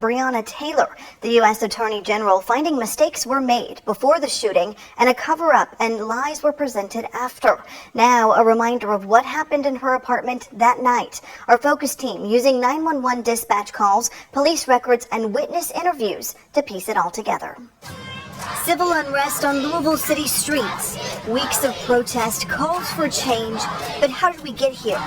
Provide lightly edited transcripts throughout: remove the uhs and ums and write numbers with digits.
Brianna Taylor, the U.S. Attorney General, finding mistakes were made before the shooting and a cover-up and lies were presented after. Now, a reminder of what happened in her apartment that night. Our focus team using 911 dispatch calls, police records, and witness interviews to piece it all together. Civil unrest on Louisville city streets. Weeks of protest, calls for change. But how did we get here?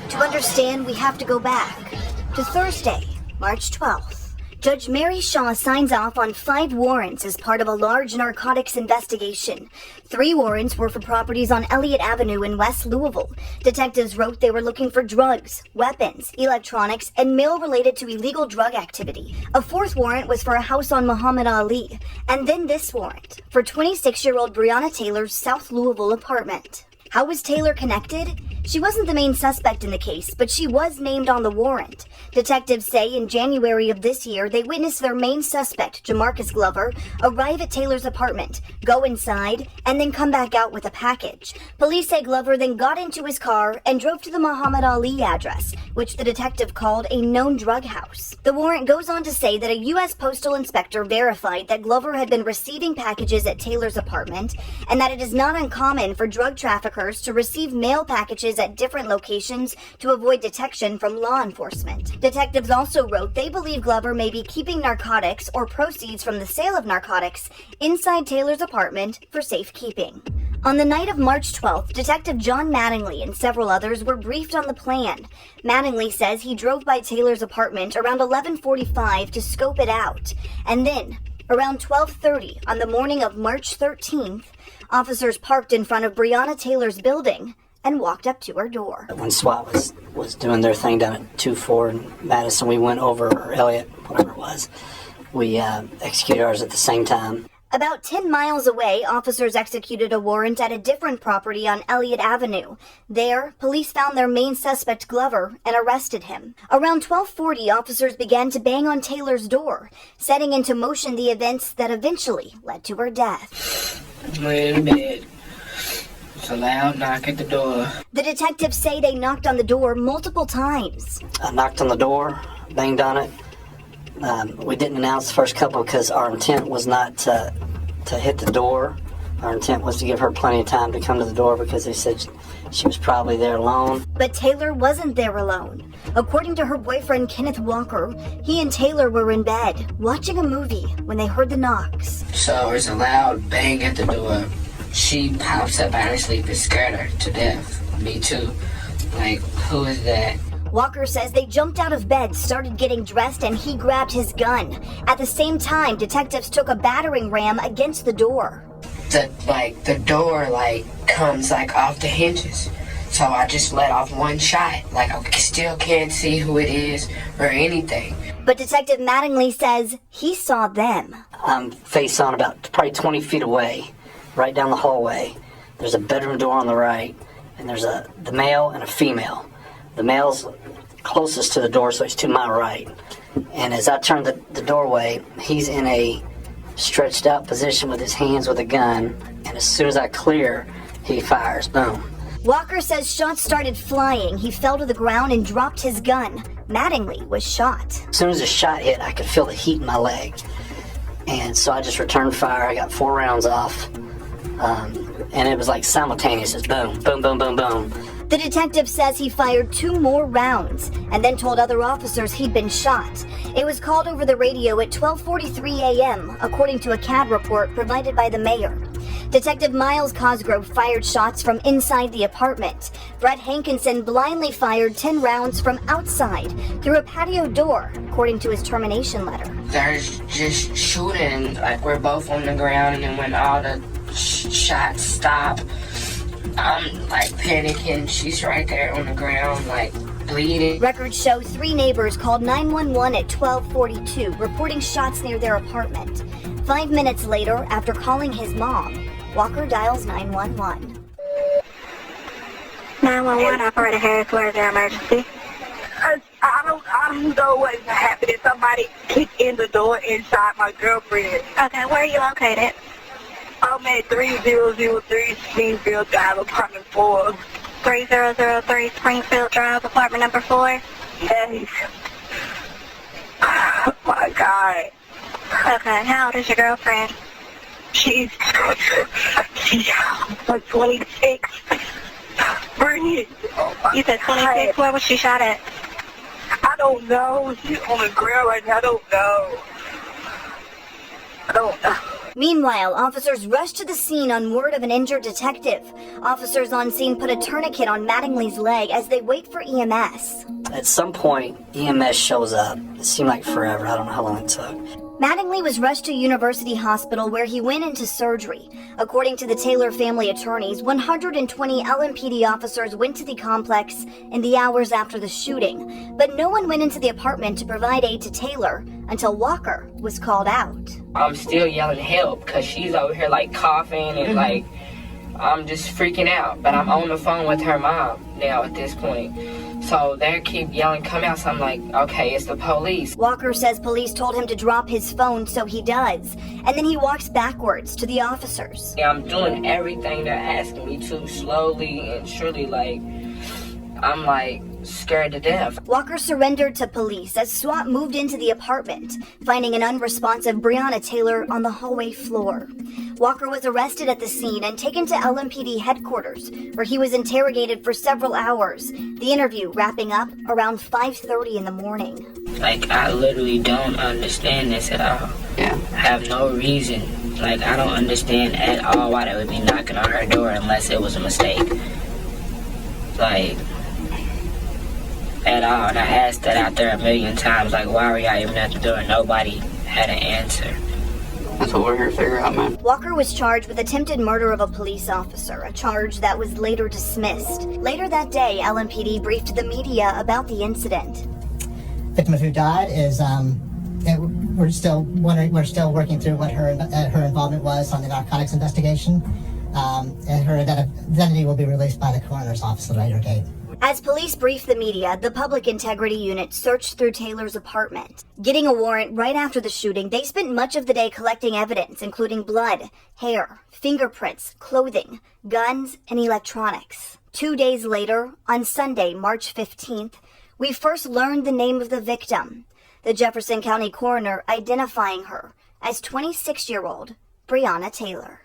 To understand, we have to go back to Thursday, March 12th. Judge Mary Shaw signs off on 5 warrants as part of a large narcotics investigation. 3 warrants were for properties on Elliott Avenue in West Louisville. Detectives wrote they were looking for drugs, weapons, electronics, and mail related to illegal drug activity. A 4th warrant was for a house on Muhammad Ali. And then this warrant for 26-year-old Brianna Taylor's South Louisville apartment. How was Taylor connected? She wasn't the main suspect in the case, but she was named on the warrant. Detectives say in January of this year, they witnessed their main suspect, Jamarcus Glover, arrive at Taylor's apartment, go inside, and then come back out with a package. Police say Glover then got into his car and drove to the Muhammad Ali address, which the detective called a known drug house. The warrant goes on to say that a U.S. postal inspector verified that Glover had been receiving packages at Taylor's apartment, and that it is not uncommon for drug traffickers to receive mail packages at different locations to avoid detection from law enforcement. Detectives also wrote they believe Glover may be keeping narcotics or proceeds from the sale of narcotics inside Taylor's apartment for safekeeping. On the night of March 12th, Detective John Mattingly and several others were briefed on the plan. Mattingly says he drove by Taylor's apartment around 11:45 to scope it out. And then, around 12:30 on the morning of March 13th, officers parked in front of Brianna Taylor's building and walked up to her door. When SWAT was doing their thing down at 2-4 in Madison, we went over, or Elliott, whatever it was. We executed ours at the same time. About 10 miles away, officers executed a warrant at a different property on Elliott Avenue. There, police found their main suspect, Glover, and arrested him. Around 12:40, officers began to bang on Taylor's door, setting into motion the events that eventually led to her death. Lay in bed. It's a loud knock at the door. The detectives say they knocked on the door multiple times. I knocked on the door, banged on it. We didn't announce the first couple because our intent was not to hit the door. Our intent was to give her plenty of time to come to the door because they said she was probably there alone. But Taylor wasn't there alone. According to her boyfriend, Kenneth Walker, he and Taylor were in bed, watching a movie when they heard the knocks. So there's a loud bang at the door. She pops up out of her sleep and scared her to death. Me too. Like, who is that? Walker says they jumped out of bed, started getting dressed, and he grabbed his gun. At the same time, detectives took a battering ram against the door. The door comes off the hinges. So I just let off one shot. I still can't see who it is or anything. But Detective Mattingly says he saw them. I'm face on about probably 20 feet away, right down the hallway. There's a bedroom door on the right, and there's the male and a female. The male's closest to the door, so he's to my right. And as I turn the doorway, he's in a stretched out position with his hands with a gun. And as soon as I clear, he fires. Boom. Walker says shots started flying. He fell to the ground and dropped his gun. Mattingly was shot. As soon as the shot hit, I could feel the heat in my leg. And so I just returned fire. I got 4 rounds off. And it was like simultaneous. It's boom, boom, boom, boom, boom. The detective says he fired 2 more rounds and then told other officers he'd been shot. It was called over the radio at 12:43 a.m., according to a CAD report provided by the mayor. Detective Miles Cosgrove fired shots from inside the apartment. Brett Hankinson blindly fired 10 rounds from outside through a patio door, according to his termination letter. There's just shooting, we're both on the ground, and then when all the shots stop, I'm panicking. She's right there on the ground, bleeding. Records show 3 neighbors called 911 at 12:42, reporting shots near their apartment. 5 minutes later, after calling his mom, Walker dials 911. 911, operator Harris, where is their emergency? I don't know what happened. Somebody kicked in the door and shot my girlfriend. Okay, where are you located? I'm at 3003 Springfield Drive, apartment 4. 3003 Springfield Drive, apartment number 4? Yes. Oh my God. Okay, how old is your girlfriend? She's like 26. Brittany. Oh my You said 26. God. Where was she shot at? I don't know. She's on the ground right now. I don't know. I don't know. Meanwhile, officers rushed to the scene on word of an injured detective. Officers on scene put a tourniquet on Mattingly's leg as they wait for EMS. At some point, EMS shows up. It seemed like forever. I don't know how long it took. Mattingly was rushed to University Hospital where he went into surgery. According to the Taylor family attorneys, 120 LMPD officers went to the complex in the hours after the shooting, but no one went into the apartment to provide aid to Taylor until Walker was called out. I'm still yelling help because she's over here like coughing and like I'm just freaking out. But I'm on the phone with her mom now at this point. So they keep yelling, come out. So I'm like, okay, it's the police. Walker says police told him to drop his phone, so he does. And then he walks backwards to the officers. Yeah, I'm doing everything they're asking me to, slowly and surely. Like, I'm like scared to death. Walker surrendered to police as SWAT moved into the apartment, finding an unresponsive Brianna Taylor on the hallway floor. Walker was arrested at the scene and taken to LMPD headquarters, where he was interrogated for several hours, the interview wrapping up around 5:30 in the morning. Like, I literally don't understand this at all. Yeah. I have no reason. Like, I don't understand at all why they would be knocking on her door unless it was a mistake. Like, at all. And I asked that out there a million times, like, why were y'all even at the door? Nobody had an answer. That's what we're here to figure out, man. Walker was charged with attempted murder of a police officer, a charge that was later dismissed. Later that day, LMPD briefed the media about the incident. Victim who died is, we're still working through what her involvement was on the narcotics investigation. And her identity will be released by the coroner's office at a later date. As police briefed the media, the Public Integrity Unit searched through Taylor's apartment. Getting a warrant right after the shooting, they spent much of the day collecting evidence, including blood, hair, fingerprints, clothing, guns, and electronics. 2 days later, on Sunday, March 15th, we first learned the name of the victim, the Jefferson County coroner identifying her as 26-year-old Brianna Taylor.